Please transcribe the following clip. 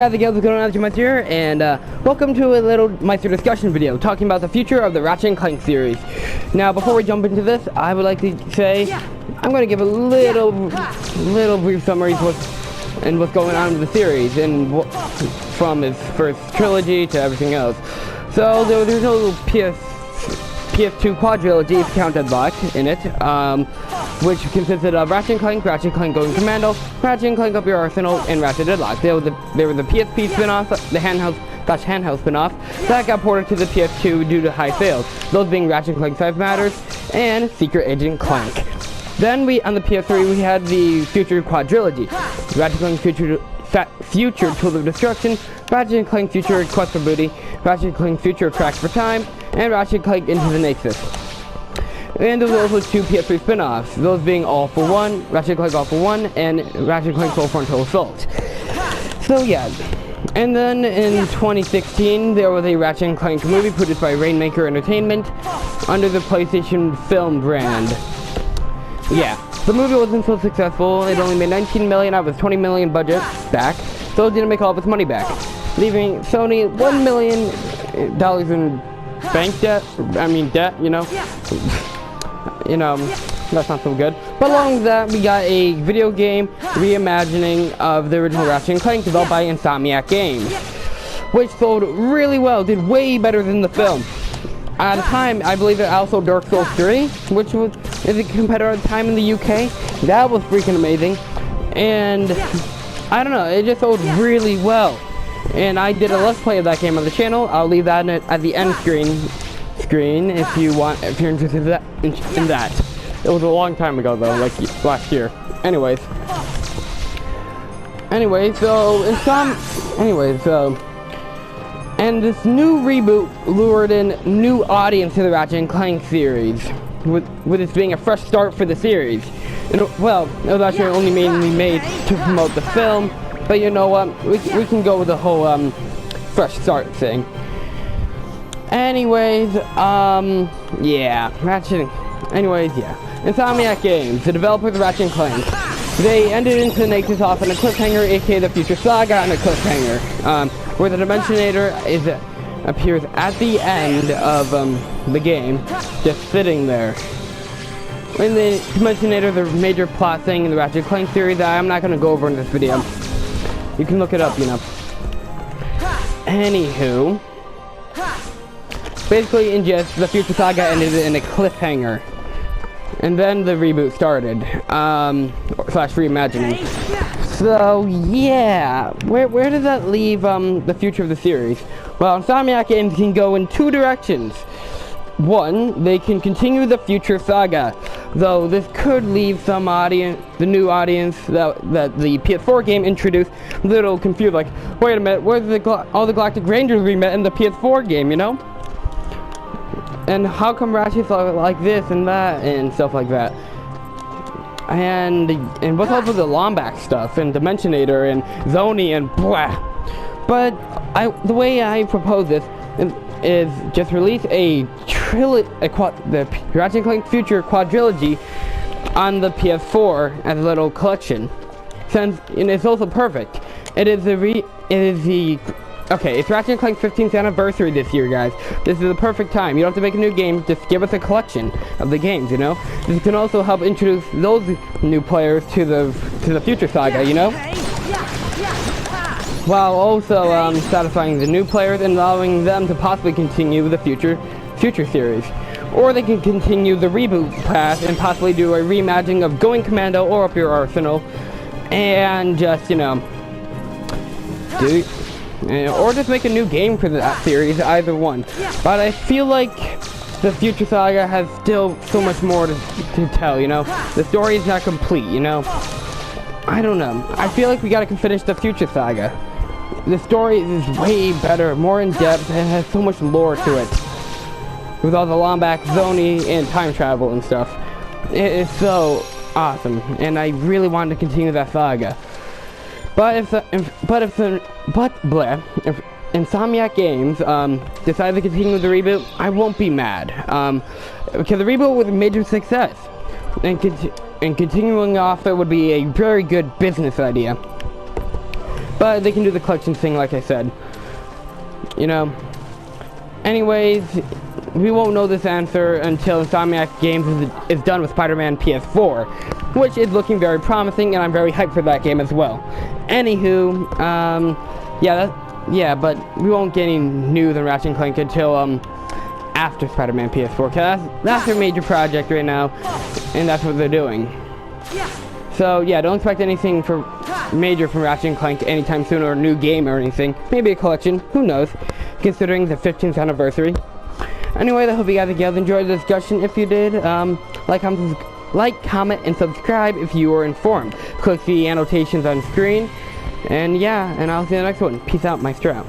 How's it going on, G-Meister here, and welcome to a little Meister discussion video talking about the future of the Ratchet and Clank series. Now, before we jump into this, I would like to say I'm going to give a little brief summary of what's going on with the series and from its first trilogy to everything else. So there's no PS2 quadrilogy, if you count Deadlock, in it, which consisted of Ratchet and Clank Going Commando, Ratchet and Clank Up Your Arsenal, and Ratchet Deadlock. They were the PSP spin-off, the handheld spin-off, that got ported to the PS2 due to high sales, those being Ratchet and Clank 5 Matters, and Secret Agent Clank. Then on the PS3 we had the Future Quadrilogy, Ratchet and Clank Future Tool of Destruction, Ratchet and Clank Future Quest for Booty, Ratchet and Clank Future Tracks for Time, and Ratchet and Clank Into the Nexus. And there was also two PS3 spin-offs, those being All for One, Ratchet and Clank All for One, and Ratchet and Clank Full Frontal Assault. So yeah, and then in 2016 there was a Ratchet and Clank movie produced by Rainmaker Entertainment under the PlayStation Film brand. Yeah, the movie wasn't so successful. It only made $19 million out of its $20 million budget back, so it didn't make all of its money back, leaving Sony $1 million in bank debt. That's not so good. But along with that, we got a video game reimagining of the original Ratchet and Clank developed by Insomniac Games, which sold really well, did way better than the film. At the time, I believe it also Dark Souls 3, which is a competitor at the time in the UK. That was freaking amazing. And I don't know, it just sold really well. And I did a let's play of that game on the channel. I'll leave that at the end screen if you're interested in that. It was a long time ago though, like last year. Anyways, and this new reboot lured in new audience to the Ratchet and Clank series, with this being a fresh start for the series. Well, it was actually only mainly made to promote the film, but you know what? We can go with the whole fresh start thing. Anyways, yeah, Insomniac Games, the developers of Ratchet and Clank, they ended into the Nexus off on a cliffhanger, aka the Future Saga on a cliffhanger, where the Dimensionator appears at the end of the game, just sitting there. In the Dimensionator, the major plot thing in the Ratchet and Clank series that I'm not going to go over in this video. You can look it up, you know. Anywho, basically, in just the Future Saga ended in a cliffhanger, and then the reboot started, slash reimagining. So yeah, where does that leave the future of the series? Well, Insomniac Games can go in two directions. One, they can continue the Future Saga, though this could leave some the new audience that the PS4 game introduced a little confused, like, wait a minute, where's all the Galactic Rangers we met in the PS4 game, you know? And how come Ratchet's like this and that and stuff like that? And what's up with the Lombax stuff and Dimensionator and Zony and blah. But the way I propose this is just release the Ratchet and Clank Future Quadrilogy on the PS4 as a little collection, since it's also perfect. It's Ratchet and Clank's 15th anniversary this year, guys. This is the perfect time. You don't have to make a new game, just give us a collection of the games, you know? This can also help introduce those new players to the Future Saga, you know? While also satisfying the new players and allowing them to possibly continue the future series. Or they can continue the reboot path and possibly do a reimagining of Going Commando or Up Your Arsenal, and just, you know, or just make a new game for that series, either one. But I feel like the Future Saga has still so much more to tell, you know? The story is not complete, you know? I don't know. I feel like we gotta finish the Future Saga. The story is way better, more in-depth, and has so much lore to it. With all the Lombax, Zony, and time travel and stuff. It is so awesome, and I really wanted to continue that saga. But if Insomniac Games decide to continue with the reboot, I won't be mad, because the reboot was a major success, and continuing off it would be a very good business idea. but they can do the collection thing like I said. You know. Anyways, we won't know this answer until Insomniac Games is done with Spider-Man PS4, which is looking very promising, and I'm very hyped for that game as well. Anywho, but we won't get any news on Ratchet and Clank until after Spider-Man PS4, because that's their major project right now, and that's what they're doing. So yeah, don't expect anything major from Ratchet and Clank anytime soon, or a new game or anything. Maybe a collection, who knows, considering the 15th anniversary. Anyway, I hope you guys enjoyed the discussion. If you did, like, comment, and subscribe if you were informed. Click the annotations on screen. And yeah, and I'll see you in the next one. Peace out, Meister out.